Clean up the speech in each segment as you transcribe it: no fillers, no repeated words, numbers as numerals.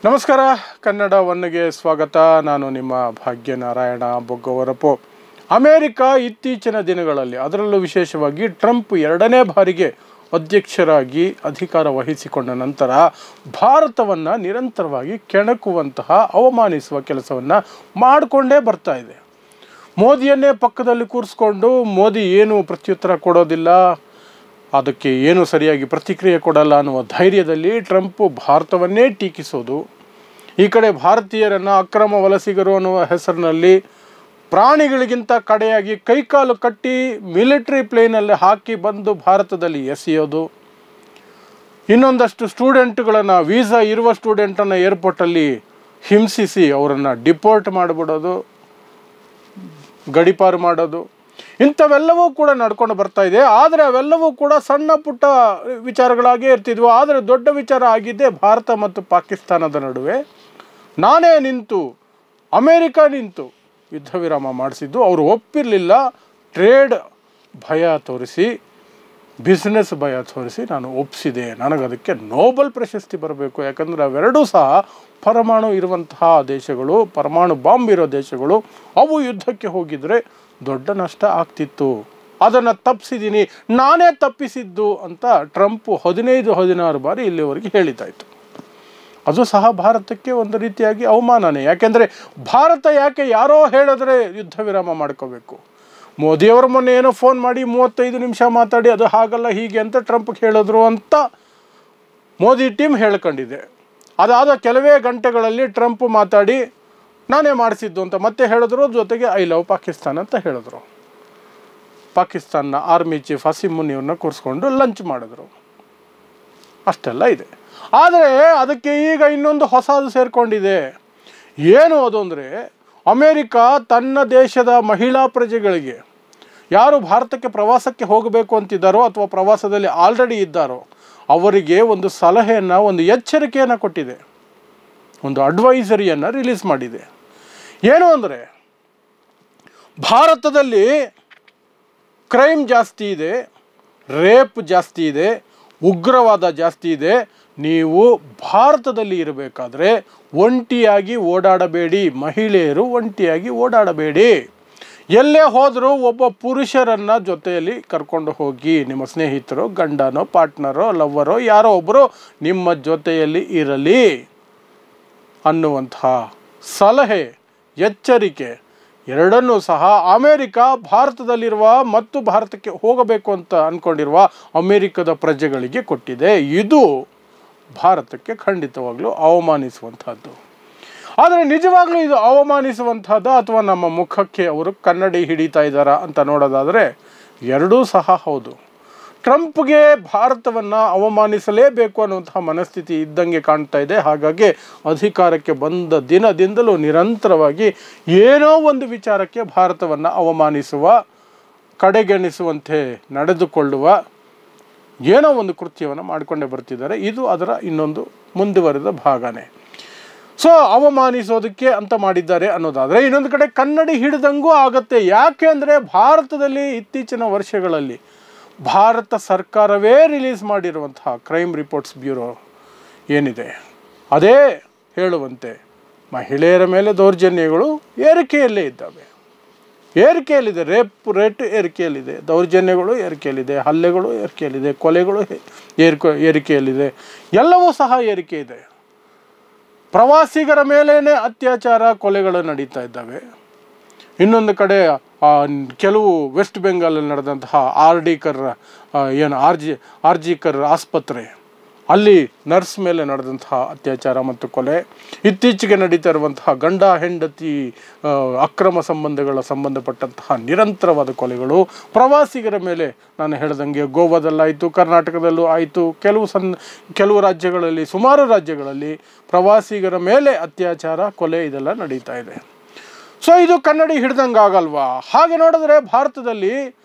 ನಮಸ್ಕಾರ, ಕನ್ನಡ ಒನ್ಗೆ ಸ್ವಾಗತ. ನಾನು ನಿಮ್ಮ ಭಾಗ್ಯನಾರಾಯಣ ಬೊಗ್ಗವರಪು. ಅಮೇರಿಕ ಇತ್ತೀಚಿನ ದಿನಗಳಲ್ಲಿ, ಅದರಲ್ಲೂ ವಿಶೇಷವಾಗಿ ಟ್ರಂಪ್ 2ನೇ ಬಾರಿಗೆ ಅಧ್ಯಕ್ಷರಾಗಿ ಅಧಿಕಾರ ವಹಿಸಿಕೊಂಡ ನಂತರ ಭಾರತವನ್ನು ನಿರಂತರವಾಗಿ ಕೆಣಕುವಂತಹ, ಅವಮಾನಿಸುವ ಕೆಲಸವನ್ನು ಮಾಡಿಕೊಂಡೇ ಬರ್ತಾ ಇದೆ. ಮೋದಿಯನ್ನೇ ಪಕ್ಕದಲ್ಲಿ ಕೂರಿಸ್ಕೊಂಡು ಮೋದಿ ಏನು ಪ್ರತ್ಯುತ್ತರ ಕೊಡೋದಿಲ್ಲ, ಅದಕ್ಕೆ ಏನು ಸರಿಯಾಗಿ ಪ್ರತಿಕ್ರಿಯೆ ಕೊಡಲ್ಲ ಅನ್ನುವ ಧೈರ್ಯದಲ್ಲಿ ಟ್ರಂಪ್ ಭಾರತವನ್ನೇ ಟೀಕಿಸೋದು. ಈ ಕಡೆ ಭಾರತೀಯರನ್ನು ಅಕ್ರಮ ವಲಸಿಗರು ಅನ್ನುವ ಹೆಸರಿನಲ್ಲಿ ಪ್ರಾಣಿಗಳಿಗಿಂತ ಕಡೆಯಾಗಿ ಕೈಕಾಲು ಕಟ್ಟಿ ಮಿಲಿಟರಿ ಪ್ಲೇನಲ್ಲಿ ಹಾಕಿ ಬಂದು ಭಾರತದಲ್ಲಿ ಎಸೆಯೋದು. ಇನ್ನೊಂದಷ್ಟು ಸ್ಟೂಡೆಂಟ್ಗಳನ್ನು, ವೀಸಾ ಇರುವ ಸ್ಟೂಡೆಂಟನ್ನು ಏರ್ಪೋರ್ಟಲ್ಲಿ ಹಿಂಸಿಸಿ ಅವರನ್ನು ಡಿಪೋರ್ಟ್ ಮಾಡಿಬಿಡೋದು, ಗಡೀಪಾರು ಮಾಡೋದು. ಇಂಥವೆಲ್ಲವೂ ಕೂಡ ನಡ್ಕೊಂಡು ಬರ್ತಾ ಇದೆ. ಆದರೆ ಅವೆಲ್ಲವೂ ಕೂಡ ಸಣ್ಣ ಪುಟ್ಟ ವಿಚಾರಗಳಾಗೇ ಇರ್ತಿದ್ವು. ಆದರೆ ದೊಡ್ಡ ವಿಚಾರ ಆಗಿದ್ದೇ ಭಾರತ ಮತ್ತು ಪಾಕಿಸ್ತಾನದ ನಡುವೆ ನಾನೇ ನಿಂತು, ಅಮೇರಿಕ ನಿಂತು ಯುದ್ಧ ವಿರಾಮ ಮಾಡಿಸಿದ್ದು. ಅವರು ಒಪ್ಪಿರಲಿಲ್ಲ. ಟ್ರೇಡ್ ಭಯ ತೋರಿಸಿ, ಬಿಸ್ನೆಸ್ ಭಯ ತೋರಿಸಿ ನಾನು ಒಪ್ಪಿಸಿದೆ. ನನಗದಕ್ಕೆ ನೋಬೆಲ್ ಪ್ರಶಸ್ತಿ ಬರಬೇಕು. ಯಾಕಂದರೆ ಅವೆರಡೂ ಸಹ ಪರಮಾಣು ಇರುವಂತಹ ದೇಶಗಳು, ಪರಮಾಣು ಬಾಂಬ್ ಇರೋ ದೇಶಗಳು. ಅವು ಯುದ್ಧಕ್ಕೆ ಹೋಗಿದರೆ ದೊಡ್ಡ ನಷ್ಟ ಆಗ್ತಿತ್ತು. ಅದನ್ನು ತಪ್ಪಿಸಿದ್ದೀನಿ, ನಾನೇ ತಪ್ಪಿಸಿದ್ದು ಅಂತ ಟ್ರಂಪ್ 15-16 ಬಾರಿ ಇಲ್ಲಿವರೆಗೆ ಹೇಳಿದ್ದಾಯಿತು. ಅದು ಸಹ ಭಾರತಕ್ಕೆ ಒಂದು ರೀತಿಯಾಗಿ ಅವಮಾನನೇ. ಯಾಕೆಂದರೆ ಭಾರತ ಯಾಕೆ ಯಾರೋ ಹೇಳಿದ್ರೆ ಯುದ್ಧ ವಿರಾಮ ಮಾಡ್ಕೋಬೇಕು? ಮೋದಿಯವರು ಮೊನ್ನೆ ಏನೋ ಫೋನ್ ಮಾಡಿ 35 ನಿಮಿಷ ಮಾತಾಡಿ ಅದು ಹಾಗಲ್ಲ ಹೀಗೆ ಅಂತ ಟ್ರಂಪ್ಗೆ ಹೇಳಿದ್ರು ಅಂತ ಮೋದಿ ಟೀಮ್ ಹೇಳ್ಕೊಂಡಿದೆ. ಅದಾದ ಕೆಲವೇ ಗಂಟೆಗಳಲ್ಲಿ ಟ್ರಂಪ್ ಮಾತಾಡಿ ನಾನೇ ಮಾಡಿಸಿದ್ದು ಅಂತ ಮತ್ತೆ ಹೇಳಿದ್ರು. ಜೊತೆಗೆ ಐ ಲವ್ ಪಾಕಿಸ್ತಾನ್ ಅಂತ ಹೇಳಿದ್ರು. ಪಾಕಿಸ್ತಾನ್ನ ಆರ್ಮಿ ಚೀಫ್ ಅಸೀಮ್ ಮುನಿಯವ್ರನ್ನ ಕೂರಿಸ್ಕೊಂಡು ಲಂಚ್ ಮಾಡಿದ್ರು. ಅಷ್ಟೆಲ್ಲ ಇದೆ. ಆದರೆ ಅದಕ್ಕೆ ಈಗ ಇನ್ನೊಂದು ಹೊಸದು ಸೇರಿಕೊಂಡಿದೆ. ಏನು ಅದು ಅಂದರೆ, ಅಮೇರಿಕ ತನ್ನ ದೇಶದ ಮಹಿಳಾ ಪ್ರಜೆಗಳಿಗೆ, ಯಾರು ಭಾರತಕ್ಕೆ ಪ್ರವಾಸಕ್ಕೆ ಹೋಗಬೇಕು ಅಂತಿದ್ದಾರೋ ಅಥವಾ ಪ್ರವಾಸದಲ್ಲಿ ಆಲ್ರೆಡಿ ಇದ್ದಾರೋ ಅವರಿಗೆ ಒಂದು ಸಲಹೆಯನ್ನು, ಒಂದು ಎಚ್ಚರಿಕೆಯನ್ನು ಕೊಟ್ಟಿದೆ. ಒಂದು ಅಡ್ವೈಸರಿಯನ್ನು ರಿಲೀಸ್ ಮಾಡಿದೆ. ಏನು ಅಂದರೆ, ಭಾರತದಲ್ಲಿ ಕ್ರೈಮ್ ಜಾಸ್ತಿ ಇದೆ, ರೇಪ್ ಜಾಸ್ತಿ ಇದೆ, ಉಗ್ರವಾದ ಜಾಸ್ತಿ ಇದೆ. ನೀವು ಭಾರತದಲ್ಲಿ ಇರಬೇಕಾದ್ರೆ ಒಂಟಿಯಾಗಿ ಓಡಾಡಬೇಡಿ, ಮಹಿಳೆಯರು ಒಂಟಿಯಾಗಿ ಓಡಾಡಬೇಡಿ. ಎಲ್ಲೇ ಹೋದರೂ ಒಬ್ಬ ಪುರುಷರನ್ನು ಜೊತೆಯಲ್ಲಿ ಕರ್ಕೊಂಡು ಹೋಗಿ. ನಿಮ್ಮ ಸ್ನೇಹಿತರು, ಗಂಡನೋ, ಪಾರ್ಟ್ನರೋ, ಲವ್ವರೋ ಯಾರೋ ಒಬ್ಬರು ನಿಮ್ಮ ಜೊತೆಯಲ್ಲಿ ಇರಲಿ ಅನ್ನುವಂತಹ ಸಲಹೆ, ಎಚ್ಚರಿಕೆ ಎರಡನ್ನೂ ಸಹ ಅಮೇರಿಕ ಭಾರತದಲ್ಲಿರುವ ಮತ್ತು ಭಾರತಕ್ಕೆ ಹೋಗಬೇಕು ಅಂತ ಅಂದ್ಕೊಂಡಿರುವ ಅಮೇರಿಕದ ಪ್ರಜೆಗಳಿಗೆ ಕೊಟ್ಟಿದೆ. ಇದು ಭಾರತಕ್ಕೆ ಖಂಡಿತವಾಗ್ಲೂ ಅವಮಾನಿಸುವಂಥದ್ದು. ಆದರೆ ನಿಜವಾಗ್ಲೂ ಇದು ಅವಮಾನಿಸುವಂಥದ್ದು ಅಥವಾ ನಮ್ಮ ಮುಖಕ್ಕೆ ಅವರು ಕನ್ನಡಿ ಹಿಡಿತಾ ಇದ್ದಾರಾ ಅಂತ ನೋಡೋದಾದರೆ ಎರಡೂ ಸಹ ಹೌದು. ಟ್ರಂಪ್ಗೆ ಭಾರತವನ್ನು ಅವಮಾನಿಸಲೇಬೇಕು ಅನ್ನುವಂತಹ ಮನಸ್ಥಿತಿ ಇದ್ದಂಗೆ ಕಾಣ್ತಾ ಇದೆ. ಹಾಗಾಗಿ ಅಧಿಕಾರಕ್ಕೆ ಬಂದ ದಿನದಿಂದಲೂ ನಿರಂತರವಾಗಿ ಏನೋ ಒಂದು ವಿಚಾರಕ್ಕೆ ಭಾರತವನ್ನು ಅವಮಾನಿಸುವ, ಕಡೆಗಣಿಸುವಂತೆ ನಡೆದುಕೊಳ್ಳುವ ಏನೋ ಒಂದು ಕೃತ್ಯವನ್ನು ಮಾಡಿಕೊಂಡೇ ಬರ್ತಿದ್ದಾರೆ. ಇದು ಅದರ ಇನ್ನೊಂದು ಮುಂದುವರೆದ ಭಾಗನೇ. ಸೊ ಅವಮಾನಿಸೋದಕ್ಕೆ ಅಂತ ಮಾಡಿದ್ದಾರೆ ಅನ್ನೋದಾದರೆ, ಇನ್ನೊಂದು ಕಡೆ ಕನ್ನಡಿ ಹಿಡಿದಂಗೂ ಆಗತ್ತೆ. ಯಾಕೆ ಅಂದರೆ ಭಾರತದಲ್ಲಿ ಇತ್ತೀಚಿನ ವರ್ಷಗಳಲ್ಲಿ ಭಾರತ ಸರ್ಕಾರವೇ ರಿಲೀಸ್ ಮಾಡಿರುವಂತಹ ಕ್ರೈಮ್ ರಿಪೋರ್ಟ್ಸ್ ಬ್ಯೂರೋ ಏನಿದೆ ಅದೇ ಹೇಳುವಂತೆ ಮಹಿಳೆಯರ ಮೇಲೆ ದೌರ್ಜನ್ಯಗಳು ಏರಿಕೆಯಲ್ಲೇ ಇದ್ದಾವೆ. ಏರಿಕೆಯಲ್ಲಿದೆ. ರೇಪ್ ರೇಟ್ ಏರಿಕೆಯಲ್ಲಿದೆ, ದೌರ್ಜನ್ಯಗಳು ಏರಿಕೆಯಲ್ಲಿದೆ, ಹಲ್ಲೆಗಳು ಏರಿಕೆಯಲ್ಲಿದೆ, ಕೊಲೆಗಳು ಏರಿಕೆಯಲ್ಲಿದೆ, ಎಲ್ಲವೂ ಸಹ ಏರಿಕೆ ಇದೆ. ಪ್ರವಾಸಿಗರ ಮೇಲೇ ಅತ್ಯಾಚಾರ, ಕೊಲೆಗಳು ನಡೀತಾ ಇದ್ದಾವೆ. ಇನ್ನೊಂದು ಕಡೆ ಕೆಲವು ವೆಸ್ಟ್ ಬೆಂಗಾಲಲ್ಲಿ ನಡೆದಂತಹ ಆರ್ ಜಿ ಕರ್ ಆಸ್ಪತ್ರೆ, ಅಲ್ಲಿ ನರ್ಸ್ ಮೇಲೆ ನಡೆದಂತಹ ಅತ್ಯಾಚಾರ ಮತ್ತು ಕೊಲೆ, ಇತ್ತೀಚೆಗೆ ನಡೀತಾ ಇರುವಂತಹ ಗಂಡ ಹೆಂಡತಿ ಅಕ್ರಮ ಸಂಬಂಧಪಟ್ಟಂತಹ ನಿರಂತರವಾದ ಕೊಲೆಗಳು, ಪ್ರವಾಸಿಗರ ಮೇಲೆ ನಾನು ಹೇಳ್ದಂಗೆ ಗೋವಾದಲ್ಲಾಯಿತು, ಕರ್ನಾಟಕದಲ್ಲೂ ಆಯಿತು, ಕೆಲವು ರಾಜ್ಯಗಳಲ್ಲಿ, ಸುಮಾರು ರಾಜ್ಯಗಳಲ್ಲಿ ಪ್ರವಾಸಿಗರ ಮೇಲೆ ಅತ್ಯಾಚಾರ, ಕೊಲೆ ಇದೆಲ್ಲ ನಡೀತಾ ಇದೆ. ಸೊ ಇದು ಕನ್ನಡಿ ಹಿಡ್ದಂಗೆ ಆಗಲ್ವಾ? ಹಾಗೆ ನೋಡಿದ್ರೆ ಭಾರತದಲ್ಲಿ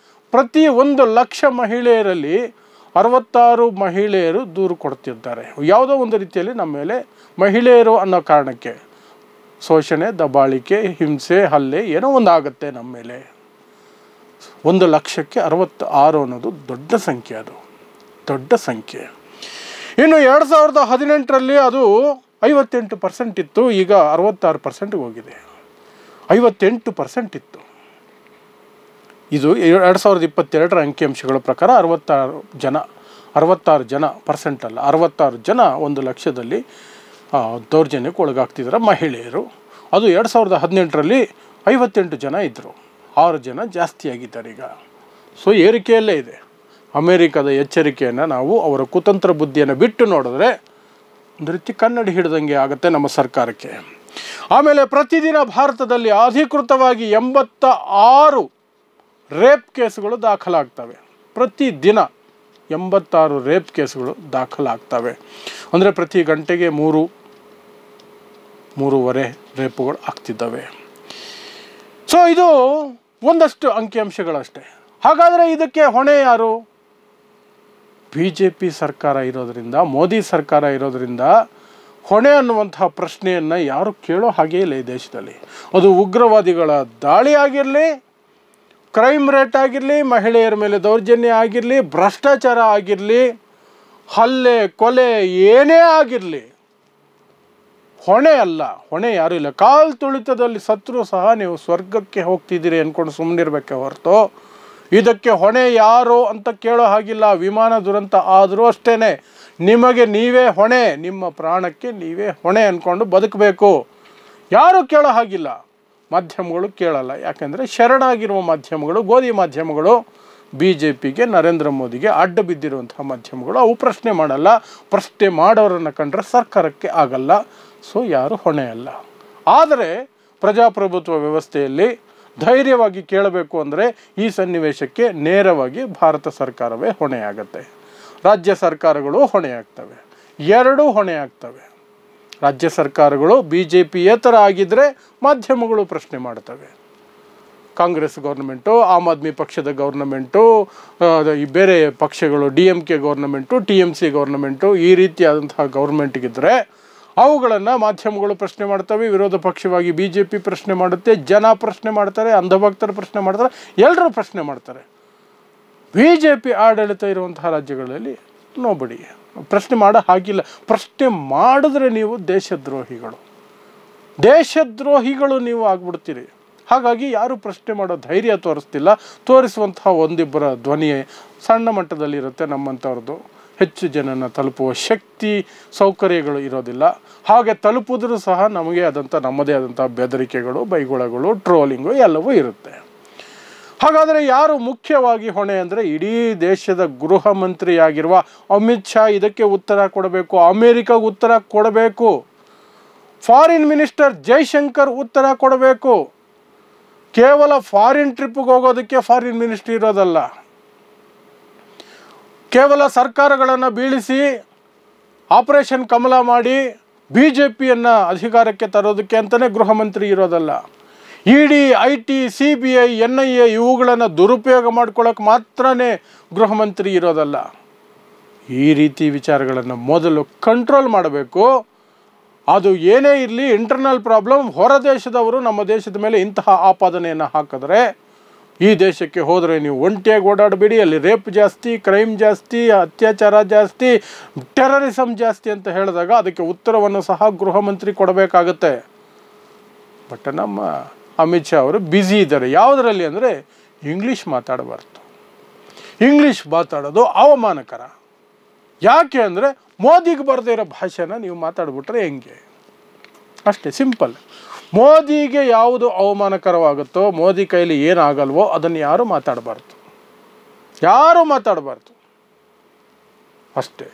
ಪ್ರತಿ 1,00,000 ಮಹಿಳೆಯರಲ್ಲಿ 66 ಮಹಿಳೆಯರು ದೂರು ಕೊಡ್ತಿದ್ದಾರೆ. ಯಾವುದೋ ಒಂದು ರೀತಿಯಲ್ಲಿ ನಮ್ಮ ಮೇಲೆ ಮಹಿಳೆಯರು ಅನ್ನೋ ಕಾರಣಕ್ಕೆ ಶೋಷಣೆ, ದಬ್ಬಾಳಿಕೆ, ಹಿಂಸೆ, ಹಲ್ಲೆ ಏನೋ ಒಂದು ಆಗುತ್ತೆ ನಮ್ಮ ಮೇಲೆ. 1,00,000ಕ್ಕೆ 66 ಅನ್ನೋದು ದೊಡ್ಡ ಸಂಖ್ಯೆ. ಅದು ದೊಡ್ಡ ಸಂಖ್ಯೆ. ಇನ್ನು 2018ರಲ್ಲಿ ಅದು 58% ಇತ್ತು, ಈಗ 66%ಗೆ ಹೋಗಿದೆ. 58% ಇತ್ತು. ಇದು 2022ರ ಅಂಕಿಅಂಶಗಳ ಪ್ರಕಾರ 66 ಜನ ಪರ್ಸೆಂಟ್ ಅಲ್ಲ, 66 ಜನ 1 ಲಕ್ಷದಲ್ಲಿ ದೌರ್ಜನ್ಯಕ್ಕೆ ಒಳಗಾಗ್ತಿದ್ದಾರೆ ಮಹಿಳೆಯರು. ಅದು 2018ರಲ್ಲಿ 58 ಜನ ಇದ್ದರು, 6 ಜನ ಜಾಸ್ತಿ ಆಗಿದ್ದಾರೆ ಈಗ. ಸೊ ಏರಿಕೆಯಲ್ಲೇ ಇದೆ. ಅಮೇರಿಕದ ಎಚ್ಚರಿಕೆಯನ್ನು ನಾವು ಅವರ ಕುತಂತ್ರ ಬುದ್ಧಿಯನ್ನು ಬಿಟ್ಟು ನೋಡಿದ್ರೆ ಒಂದು ರೀತಿ ಕನ್ನಡಿ ಹಿಡಿದಂಗೆ ಆಗುತ್ತೆ ನಮ್ಮ ಸರ್ಕಾರಕ್ಕೆ. ಆಮೇಲೆ ಪ್ರತಿದಿನ ಭಾರತದಲ್ಲಿ ಅಧಿಕೃತವಾಗಿ 86 ರೇಪ್ ಕೇಸುಗಳು ದಾಖಲಾಗ್ತವೆ. ಪ್ರತಿದಿನ 86 ರೇಪ್ ಕೇಸುಗಳು ದಾಖಲಾಗ್ತವೆ. ಅಂದರೆ ಪ್ರತಿ ಗಂಟೆಗೆ 3-3.5 ರೇಪುಗಳು ಆಗ್ತಿದ್ದಾವೆ. ಸೊ ಇದು ಒಂದಷ್ಟು ಅಂಕಿಅಂಶಗಳಷ್ಟೇ. ಹಾಗಾದರೆ ಇದಕ್ಕೆ ಹೊಣೆ ಯಾರು? BJP ಸರ್ಕಾರ ಇರೋದರಿಂದ, ಮೋದಿ ಸರ್ಕಾರ ಇರೋದರಿಂದ ಹೊಣೆ ಅನ್ನುವಂತಹ ಪ್ರಶ್ನೆಯನ್ನು ಯಾರು ಕೇಳೋ ಹಾಗೇ ಇಲ್ಲ ಈ ದೇಶದಲ್ಲಿ. ಅದು ಉಗ್ರವಾದಿಗಳ ದಾಳಿ ಆಗಿರಲಿ, ಕ್ರೈಮ್ ರೇಟ್ ಆಗಿರಲಿ, ಮಹಿಳೆಯರ ಮೇಲೆ ದೌರ್ಜನ್ಯ ಆಗಿರಲಿ, ಭ್ರಷ್ಟಾಚಾರ ಆಗಿರಲಿ, ಹಲ್ಲೆ ಕೊಲೆ ಏನೇ ಆಗಿರಲಿ, ಹೊಣೆ ಅಲ್ಲ, ಹೊಣೆ ಯಾರೂ ಇಲ್ಲ. ಕಾಲು ತುಳಿತದಲ್ಲಿ ಸತ್ರೂ ಸಹ ನೀವು ಸ್ವರ್ಗಕ್ಕೆ ಹೋಗ್ತಿದ್ದೀರಿ ಅಂದ್ಕೊಂಡು ಸುಮ್ಮನಿರ್ಬೇಕೆ ಹೊರತು ಇದಕ್ಕೆ ಹೊಣೆ ಯಾರು ಅಂತ ಕೇಳೋ ಹಾಗಿಲ್ಲ. ವಿಮಾನ ದುರಂತ ಆದರೂ ಅಷ್ಟೇ, ನಿಮಗೆ ನೀವೇ ಹೊಣೆ, ನಿಮ್ಮ ಪ್ರಾಣಕ್ಕೆ ನೀವೇ ಹೊಣೆ ಅಂದ್ಕೊಂಡು ಬದುಕಬೇಕು. ಯಾರೂ ಕೇಳೋ ಹಾಗಿಲ್ಲ. ಮಾಧ್ಯಮಗಳು ಕೇಳಲ್ಲ. ಯಾಕೆಂದರೆ ಶರಣಾಗಿರುವ ಮಾಧ್ಯಮಗಳು, ಗೋಧಿ ಮಾಧ್ಯಮಗಳು, BJPಗೆ, ನರೇಂದ್ರ ಮೋದಿಗೆ ಅಡ್ಡ ಬಿದ್ದಿರುವಂಥ ಮಾಧ್ಯಮಗಳು, ಅವು ಪ್ರಶ್ನೆ ಮಾಡಲ್ಲ. ಪ್ರಶ್ನೆ ಮಾಡೋರನ್ನು ಕಂಡ್ರೆ ಸರ್ಕಾರಕ್ಕೆ ಆಗಲ್ಲ. ಸೊ ಯಾರು ಹೊಣೆ ಅಲ್ಲ. ಆದರೆ ಪ್ರಜಾಪ್ರಭುತ್ವ ವ್ಯವಸ್ಥೆಯಲ್ಲಿ ಧೈರ್ಯವಾಗಿ ಕೇಳಬೇಕು ಅಂದರೆ ಈ ಸನ್ನಿವೇಶಕ್ಕೆ ನೇರವಾಗಿ ಭಾರತ ಸರ್ಕಾರವೇ ಹೊಣೆಯಾಗತ್ತೆ. ರಾಜ್ಯ ಸರ್ಕಾರಗಳು ಹೊಣೆಯಾಗ್ತವೆ, ಎರಡೂ ಹೊಣೆಯಾಗ್ತವೆ. ರಾಜ್ಯ ಸರ್ಕಾರಗಳು BJPಯೇತರ ಆಗಿದ್ದರೆ ಮಾಧ್ಯಮಗಳು ಪ್ರಶ್ನೆ ಮಾಡ್ತವೆ. ಕಾಂಗ್ರೆಸ್ ಗೌರ್ಮೆಂಟು, ಆಮ್ ಆದ್ಮಿ ಪಕ್ಷದ ಗೌರ್ನಮೆಂಟು, ಬೇರೆ ಪಕ್ಷಗಳು DMK ಗೌರ್ನಮೆಂಟು, TMC ಗೌರ್ನಮೆಂಟು, ಈ ರೀತಿಯಾದಂತಹ ಗೌರ್ಮೆಂಟ್ಗಿದ್ದರೆ ಅವುಗಳನ್ನು ಮಾಧ್ಯಮಗಳು ಪ್ರಶ್ನೆ ಮಾಡ್ತವೆ. ವಿರೋಧ ಪಕ್ಷವಾಗಿ BJP ಪ್ರಶ್ನೆ ಮಾಡುತ್ತೆ, ಜನ ಪ್ರಶ್ನೆ ಮಾಡ್ತಾರೆ, ಅಂಧಭಕ್ತರು ಪ್ರಶ್ನೆ ಮಾಡ್ತಾರೆ, ಎಲ್ಲರೂ ಪ್ರಶ್ನೆ ಮಾಡ್ತಾರೆ. BJP ಆಡಳಿತ ಇರುವಂತಹ ರಾಜ್ಯಗಳಲ್ಲಿ ನೋಬಡಿ ಪ್ರಶ್ನೆ ಮಾಡೋ ಹಾಗಿಲ್ಲ. ಪ್ರಶ್ನೆ ಮಾಡಿದ್ರೆ ನೀವು ದೇಶದ್ರೋಹಿಗಳು ನೀವು ಆಗ್ಬಿಡ್ತೀರಿ. ಹಾಗಾಗಿ ಯಾರು ಪ್ರಶ್ನೆ ಮಾಡೋ ಧೈರ್ಯ ತೋರಿಸ್ತಿಲ್ಲ. ತೋರಿಸುವಂತಹ ಒಂದಿಬ್ಬರ ಧ್ವನಿ ಸಣ್ಣ ಮಟ್ಟದಲ್ಲಿರುತ್ತೆ ನಮ್ಮಂಥವ್ರದ್ದು. ಹೆಚ್ಚು ಜನನ ತಲುಪುವ ಶಕ್ತಿ, ಸೌಕರ್ಯಗಳು ಇರೋದಿಲ್ಲ. ಹಾಗೆ ತಲುಪಿದ್ರೂ ಸಹ ನಮ್ಮದೇ ಆದಂಥ ಬೆದರಿಕೆಗಳು, ಬೈಗುಳಗಳು, ಟ್ರೋಲಿಂಗು ಎಲ್ಲವೂ ಇರುತ್ತೆ. ಹಾಗಾದರೆ ಯಾರು ಮುಖ್ಯವಾಗಿ ಹೊಣೆ ಅಂದರೆ ಇಡೀ ದೇಶದ ಗೃಹ ಮಂತ್ರಿಯಾಗಿರುವ ಅಮಿತ್ ಶಾ ಇದಕ್ಕೆ ಉತ್ತರ ಕೊಡಬೇಕು. ಅಮೇರಿಕಾಗೆ ಉತ್ತರ ಕೊಡಬೇಕು. ಫಾರಿನ್ ಮಿನಿಸ್ಟರ್ ಜೈಶಂಕರ್ ಉತ್ತರ ಕೊಡಬೇಕು. ಕೇವಲ ಫಾರಿನ್ ಟ್ರಿಪ್ಪಿಗೆ ಹೋಗೋದಕ್ಕೆ ಫಾರಿನ್ ಮಿನಿಸ್ಟ್ರಿ ಇರೋದಲ್ಲ. ಕೇವಲ ಸರ್ಕಾರಗಳನ್ನು ಬೀಳಿಸಿ ಆಪರೇಷನ್ ಕಮಲ ಮಾಡಿ BJPಯನ್ನು ಅಧಿಕಾರಕ್ಕೆ ತರೋದಕ್ಕೆ ಅಂತಲೇ ಗೃಹ ಮಂತ್ರಿ ಇರೋದಲ್ಲ. ED, IT, CBI, NIA ಇವುಗಳನ್ನು ದುರುಪಯೋಗ ಮಾಡ್ಕೊಳ್ಳೋಕೆ ಮಾತ್ರನೇ ಗೃಹ ಮಂತ್ರಿ ಇರೋದಲ್ಲ. ಈ ರೀತಿ ವಿಚಾರಗಳನ್ನು ಮೊದಲು ಕಂಟ್ರೋಲ್ ಮಾಡಬೇಕು. ಅದು ಏನೇ ಇರಲಿ, ಇಂಟರ್ನಲ್ ಪ್ರಾಬ್ಲಮ್, ಹೊರ ದೇಶದವರು ನಮ್ಮ ದೇಶದ ಮೇಲೆ ಇಂತಹ ಆಪಾದನೆಯನ್ನು ಹಾಕಿದ್ರೆ ಈ ದೇಶಕ್ಕೆ ಹೋದರೆ ನೀವು ಒಂಟಿಯಾಗಿ ಓಡಾಡಬೇಡಿ, ಅಲ್ಲಿ ರೇಪ್ ಜಾಸ್ತಿ, ಕ್ರೈಮ್ ಜಾಸ್ತಿ, ಅತ್ಯಾಚಾರ ಜಾಸ್ತಿ, ಟೆರರಿಸಮ್ ಜಾಸ್ತಿ ಅಂತ ಹೇಳಿದಾಗ ಅದಕ್ಕೆ ಉತ್ತರವನ್ನು ಸಹ ಗೃಹ ಮಂತ್ರಿ ಕೊಡಬೇಕಾಗತ್ತೆ. ಬಟ್ ನಮ್ಮ ಅಮಿತ್ ಶಾ ಅವರು ಬ್ಯುಸಿ ಇದ್ದಾರೆ. ಯಾವುದರಲ್ಲಿ ಅಂದರೆ ಇಂಗ್ಲೀಷ್ ಮಾತಾಡಬಾರ್ದು. ಇಂಗ್ಲೀಷ್ ಮಾತಾಡೋದು ಅವಮಾನಕರ. ಯಾಕೆ ಅಂದರೆ ಮೋದಿಗೆ ಬರದೇ ಇರೋ ಭಾಷೆನ ನೀವು ಮಾತಾಡ್ಬಿಟ್ರೆ ಹೆಂಗೆ? ಅಷ್ಟೇ ಸಿಂಪಲ್. ಮೋದಿಗೆ ಯಾವುದು ಅವಮಾನಕರವಾಗುತ್ತೋ, ಮೋದಿ ಕೈಲಿ ಏನಾಗಲ್ವೋ ಅದನ್ನು ಯಾರೂ ಮಾತಾಡಬಾರ್ದು ಅಷ್ಟೇ.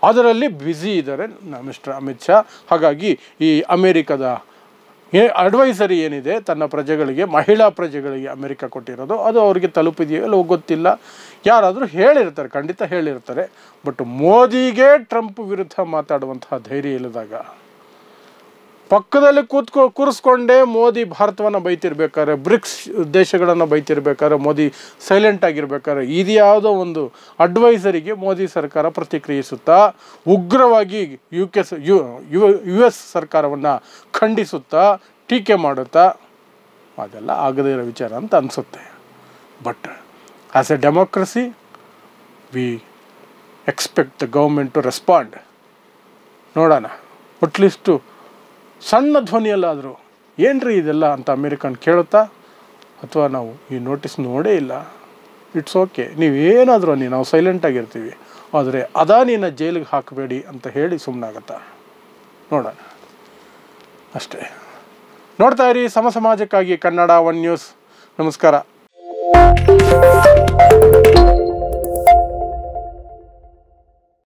ಅದರಲ್ಲಿ ಬ್ಯುಸಿ ಇದ್ದಾರೆ ಮಿಸ್ಟರ್ ಅಮಿತ್ ಶಾ. ಹಾಗಾಗಿ ಈ ಅಮೇರಿಕದ ಅಡ್ವೈಸರಿ ಏನಿದೆ ತನ್ನ ಪ್ರಜೆಗಳಿಗೆ, ಮಹಿಳಾ ಪ್ರಜೆಗಳಿಗೆ ಅಮೆರಿಕ ಕೊಟ್ಟಿರೋದು, ಅದು ಅವರಿಗೆ ತಲುಪಿದೆಯೋ ಇಲ್ಲವೋ ಗೊತ್ತಿಲ್ಲ. ಯಾರಾದರೂ ಹೇಳಿರ್ತಾರೆ, ಖಂಡಿತ ಹೇಳಿರ್ತಾರೆ. ಬಟ್ ಮೋದಿಗೆ ಟ್ರಂಪ್ ವಿರುದ್ಧ ಮಾತಾಡುವಂತಹ ಧೈರ್ಯ ಇಲ್ಲದಾಗ, ಪಕ್ಕದಲ್ಲಿ ಕೂರಿಸ್ಕೊಂಡೇ ಮೋದಿ ಭಾರತವನ್ನು ಬೈತಿರ್ಬೇಕಾದ್ರೆ, ಬ್ರಿಕ್ಸ್ ದೇಶಗಳನ್ನು ಬೈತಿರ್ಬೇಕಾದ್ರೆ ಮೋದಿ ಸೈಲೆಂಟ್ ಆಗಿರ್ಬೇಕಾದ್ರೆ, ಇದು ಯಾವುದೋ ಒಂದು ಅಡ್ವೈಸರಿಗೆ ಮೋದಿ ಸರ್ಕಾರ ಪ್ರತಿಕ್ರಿಯಿಸುತ್ತಾ, ಉಗ್ರವಾಗಿ US ಸರ್ಕಾರವನ್ನು ಖಂಡಿಸುತ್ತಾ, ಟೀಕೆ ಮಾಡುತ್ತಾ, ಅದೆಲ್ಲ ಆಗದೇ ಇರೋ ವಿಚಾರ ಅಂತ ಅನಿಸುತ್ತೆ. But as a democracy we expect the government to respond. ನೋಡೋಣ ಅಟ್ಲೀಸ್ಟು ಸಣ್ಣ ಧ್ವನಿಯಲ್ಲಾದರೂ ಏನ್ರಿ ಇದೆಲ್ಲ ಅಂತ ಅಮೇರಿಕನ್ ಕೇಳುತ್ತಾ, ಅಥವಾ ನಾವು ಈ ನೋಟಿಸ್ ನೋಡೇ ಇಲ್ಲ, ಇಟ್ಸ್ ಓಕೆ, ನೀವೇನಾದರೂ ನಾವು ಸೈಲೆಂಟಾಗಿರ್ತೀವಿ, ಆದರೆ ಅದಾನಿನ ಜೈಲಿಗೆ ಹಾಕಬೇಡಿ ಅಂತ ಹೇಳಿ ಸುಮ್ಮನಾಗತ್ತಾ? ನೋಡೋಣ ಅಷ್ಟೇ. ನೋಡ್ತಾ ಇರಿ ಸಮಾಜಕ್ಕಾಗಿ ಕನ್ನಡ 1 ನ್ಯೂಸ್. ನಮಸ್ಕಾರ.